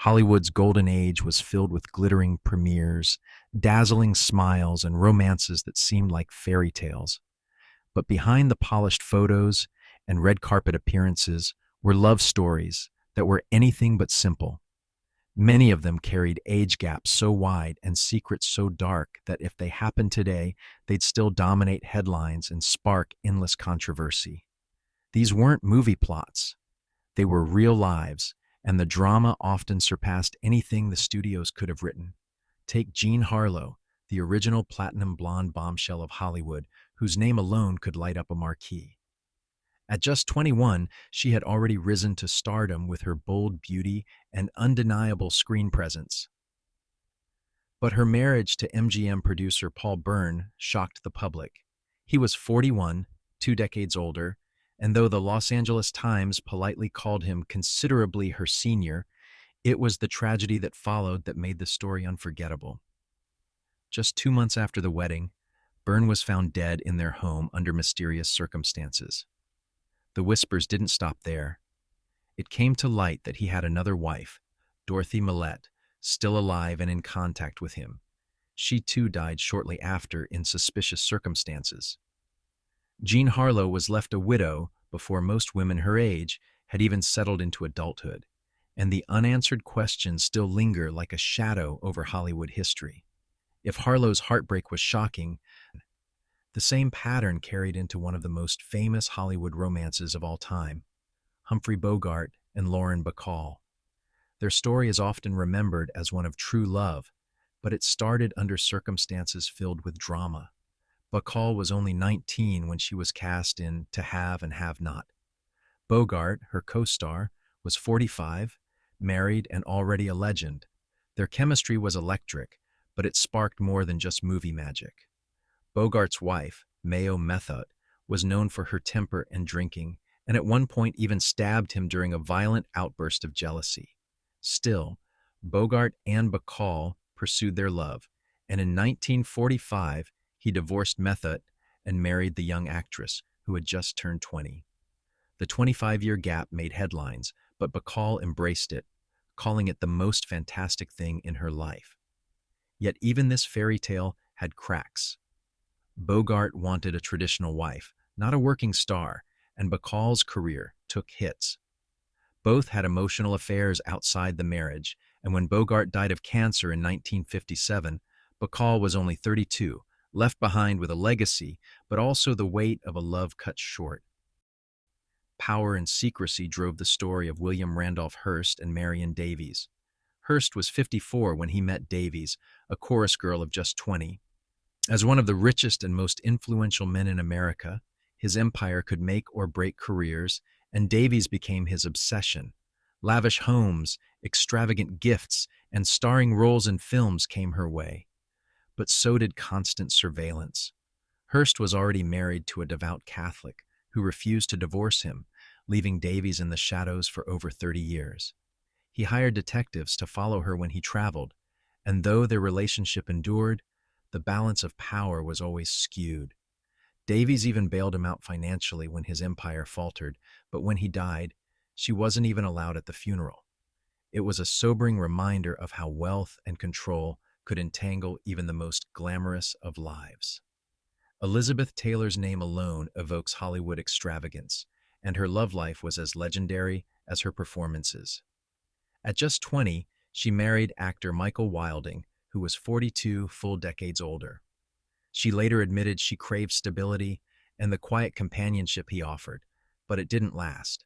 Hollywood's golden age was filled with glittering premieres, dazzling smiles, and romances that seemed like fairy tales. But behind the polished photos and red carpet appearances were love stories that were anything but simple. Many of them carried age gaps so wide and secrets so dark that if they happened today, they'd still dominate headlines and spark endless controversy. These weren't movie plots, they were real lives, and the drama often surpassed anything the studios could have written. Take Jean Harlow, the original platinum blonde bombshell of Hollywood, whose name alone could light up a marquee. At just 21, she had already risen to stardom with her bold beauty and undeniable screen presence. But her marriage to MGM producer Paul Byrne shocked the public. He was 41, 2 decades older, and though the Los Angeles Times politely called him considerably her senior, it was the tragedy that followed that made the story unforgettable. Just 2 months after the wedding, Byrne was found dead in their home under mysterious circumstances. The whispers didn't stop there. It came to light that he had another wife, Dorothy Millette, still alive and in contact with him. She too died shortly after in suspicious circumstances. Jean Harlow was left a widow before most women her age had even settled into adulthood, and the unanswered questions still linger like a shadow over Hollywood history. If Harlow's heartbreak was shocking, the same pattern carried into one of the most famous Hollywood romances of all time, Humphrey Bogart and Loren Bacall. Their story is often remembered as one of true love, but it started under circumstances filled with drama. Bacall was only 19 when she was cast in To Have and Have Not. Bogart, her co-star, was 45, married and already a legend. Their chemistry was electric, but it sparked more than just movie magic. Bogart's wife, Mayo Method, was known for her temper and drinking, and at one point even stabbed him during a violent outburst of jealousy. Still, Bogart and Bacall pursued their love, and in 1945, he divorced Method and married the young actress who had just turned 20. The 25-year gap made headlines, but Bacall embraced it, calling it the most fantastic thing in her life. Yet even this fairy tale had cracks. Bogart wanted a traditional wife, not a working star, and Bacall's career took hits. Both had emotional affairs outside the marriage, and when Bogart died of cancer in 1957, Bacall was only 32, left behind with a legacy, but also the weight of a love cut short. Power and secrecy drove the story of William Randolph Hearst and Marion Davies. Hearst was 54 when he met Davies, a chorus girl of just 20. As one of the richest and most influential men in America, his empire could make or break careers, and Davies became his obsession. Lavish homes, extravagant gifts, and starring roles in films came her way. But so did constant surveillance. Hearst was already married to a devout Catholic who refused to divorce him, leaving Davies in the shadows for over 30 years. He hired detectives to follow her when he traveled, and though their relationship endured, the balance of power was always skewed. Davies even bailed him out financially when his empire faltered, but when he died, she wasn't even allowed at the funeral. It was a sobering reminder of how wealth and control could entangle even the most glamorous of lives. Elizabeth Taylor's name alone evokes Hollywood extravagance, and her love life was as legendary as her performances. At just 20, she married actor Michael Wilding, who was 42 full decades older. She later admitted she craved stability and the quiet companionship he offered, but it didn't last.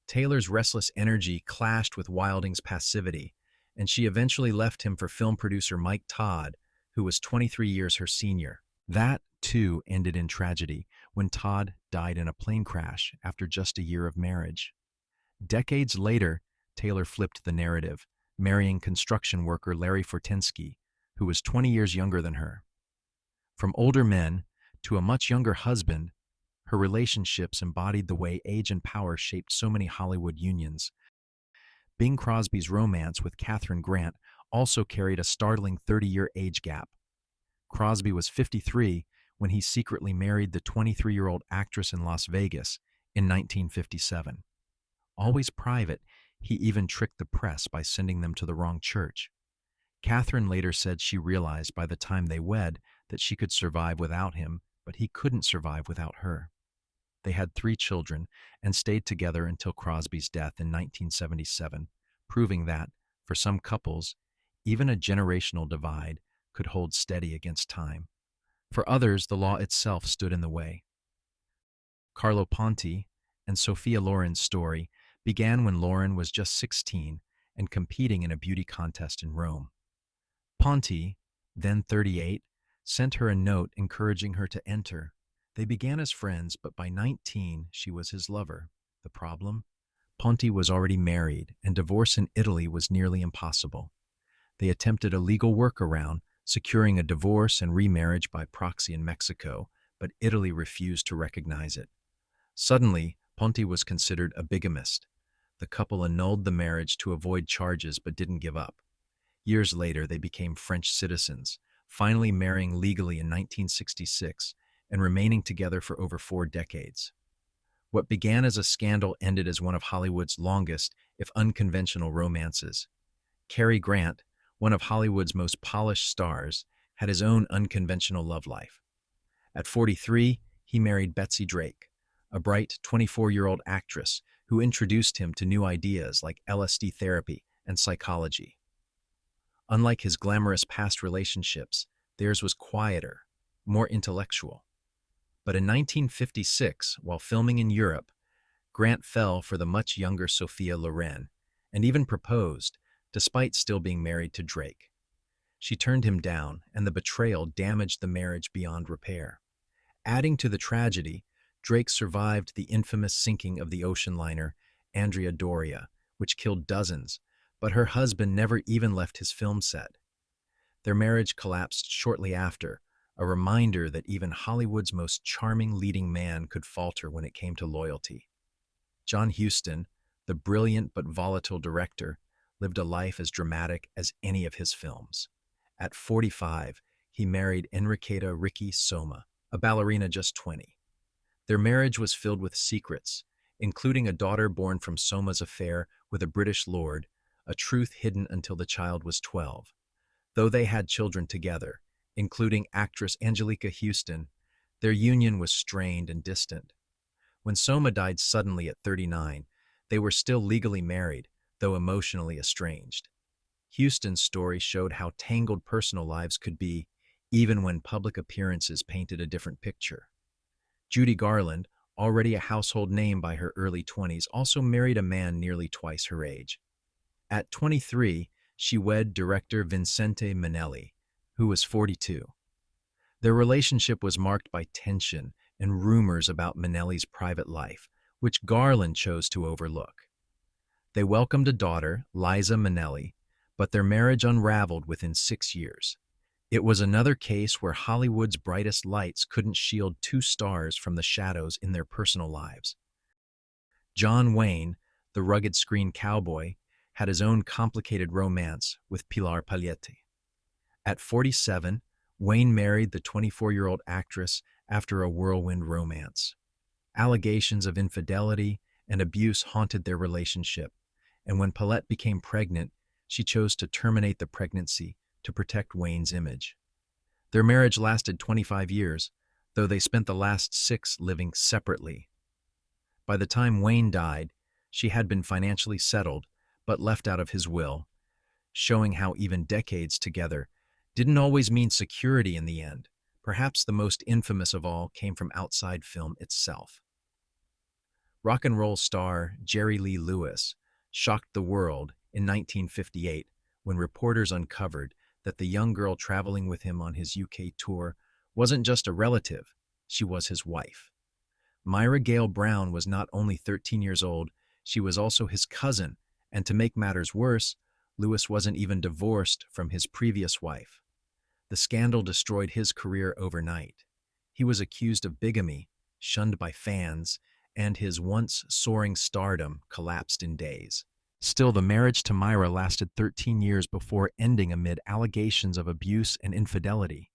Taylor's restless energy clashed with Wilding's passivity, and she eventually left him for film producer Mike Todd, who was 23 years her senior. That, too, ended in tragedy when Todd died in a plane crash after just a year of marriage. Decades later, Taylor flipped the narrative, marrying construction worker Larry Fortensky, who was 20 years younger than her. From older men to a much younger husband, her relationships embodied the way age and power shaped so many Hollywood unions. Bing Crosby's romance with Cary Grant also carried a startling 30-year age gap. Crosby was 53 when he secretly married the 23-year-old actress in Las Vegas in 1957. Always private, He even tricked the press by sending them to the wrong church. Catherine later said she realized by the time they wed that she could survive without him, but he couldn't survive without her. They had 3 children and stayed together until Crosby's death in 1977, proving that, for some couples, even a generational divide could hold steady against time. For others, the law itself stood in the way. Carlo Ponti and Sophia Loren's story began when Loren was just 16 and competing in a beauty contest in Rome. Ponti, then 38, sent her a note encouraging her to enter. They began as friends, but by 19, she was his lover. The problem? Ponti was already married, and divorce in Italy was nearly impossible. They attempted a legal workaround, securing a divorce and remarriage by proxy in Mexico, but Italy refused to recognize it. Suddenly, Ponti was considered a bigamist. The couple annulled the marriage to avoid charges but didn't give up. Years later, they became French citizens, finally marrying legally in 1966 and remaining together for over 4 decades. What began as a scandal ended as one of Hollywood's longest, if unconventional, romances. Cary Grant, one of Hollywood's most polished stars, had his own unconventional love life. At 43, he married Betsy Drake, a bright 24-year-old actress who introduced him to new ideas like LSD therapy and psychology. Unlike his glamorous past relationships, theirs was quieter, more intellectual. But in 1956, while filming in Europe, Grant fell for the much younger Sophia Loren and even proposed, despite still being married to Drake. She turned him down, and the betrayal damaged the marriage beyond repair. Adding to the tragedy, Drake survived the infamous sinking of the ocean liner Andrea Doria, which killed dozens, but her husband never even left his film set. Their marriage collapsed shortly after, a reminder that even Hollywood's most charming leading man could falter when it came to loyalty. John Huston, the brilliant but volatile director, lived a life as dramatic as any of his films. At 45, he married Enriqueta Ricky Soma, a ballerina just 20. Their marriage was filled with secrets, including a daughter born from Soma's affair with a British lord, a truth hidden until the child was 12. Though they had children together, including actress Angelica Houston, their union was strained and distant. When Soma died suddenly at 39, they were still legally married, though emotionally estranged. Houston's story showed how tangled personal lives could be, even when public appearances painted a different picture. Judy Garland, already a household name by her early 20s, also married a man nearly twice her age. At 23, she wed director Vincente Minnelli, who was 42. Their relationship was marked by tension and rumors about Minnelli's private life, which Garland chose to overlook. They welcomed a daughter, Liza Minnelli, but their marriage unraveled within 6 years. It was another case where Hollywood's brightest lights couldn't shield 2 stars from the shadows in their personal lives. John Wayne, the rugged screen cowboy, had his own complicated romance with Pilar Palietti. At 47, Wayne married the 24-year-old actress after a whirlwind romance. Allegations of infidelity and abuse haunted their relationship, and when Palette became pregnant, she chose to terminate the pregnancy to protect Wayne's image. Their marriage lasted 25 years, though they spent the last 6 living separately. By the time Wayne died, she had been financially settled, but left out of his will, showing how even decades together didn't always mean security in the end. Perhaps the most infamous of all came from outside film itself. Rock and roll star Jerry Lee Lewis shocked the world in 1958 when reporters uncovered that the young girl traveling with him on his UK tour wasn't just a relative, she was his wife. Myra Gale Brown was not only 13 years old, she was also his cousin, and to make matters worse, Lewis wasn't even divorced from his previous wife. The scandal destroyed his career overnight. He was accused of bigamy, shunned by fans, and his once soaring stardom collapsed in days. Still, the marriage to Myra lasted 13 years before ending amid allegations of abuse and infidelity.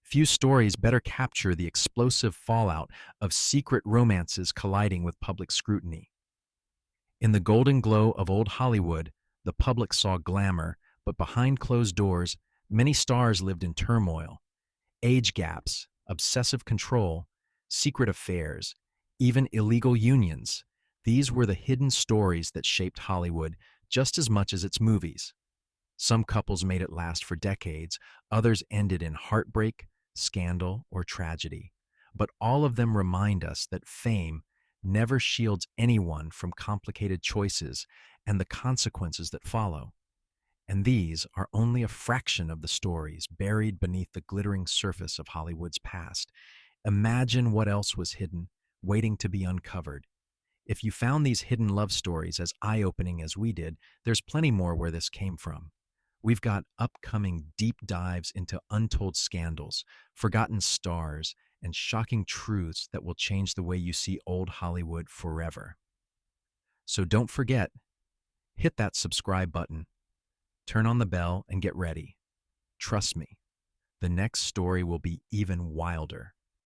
Few stories better capture the explosive fallout of secret romances colliding with public scrutiny. In the golden glow of old Hollywood, the public saw glamour, but behind closed doors, many stars lived in turmoil. Age gaps, obsessive control, secret affairs, even illegal unions. These were the hidden stories that shaped Hollywood just as much as its movies. Some couples made it last for decades, others ended in heartbreak, scandal, or tragedy. But all of them remind us that fame never shields anyone from complicated choices and the consequences that follow. And these are only a fraction of the stories buried beneath the glittering surface of Hollywood's past. Imagine what else was hidden, waiting to be uncovered. If you found these hidden love stories as eye-opening as we did, there's plenty more where this came from. We've got upcoming deep dives into untold scandals, forgotten stars, and shocking truths that will change the way you see old Hollywood forever. So don't forget, hit that subscribe button, turn on the bell, and get ready. Trust me, the next story will be even wilder.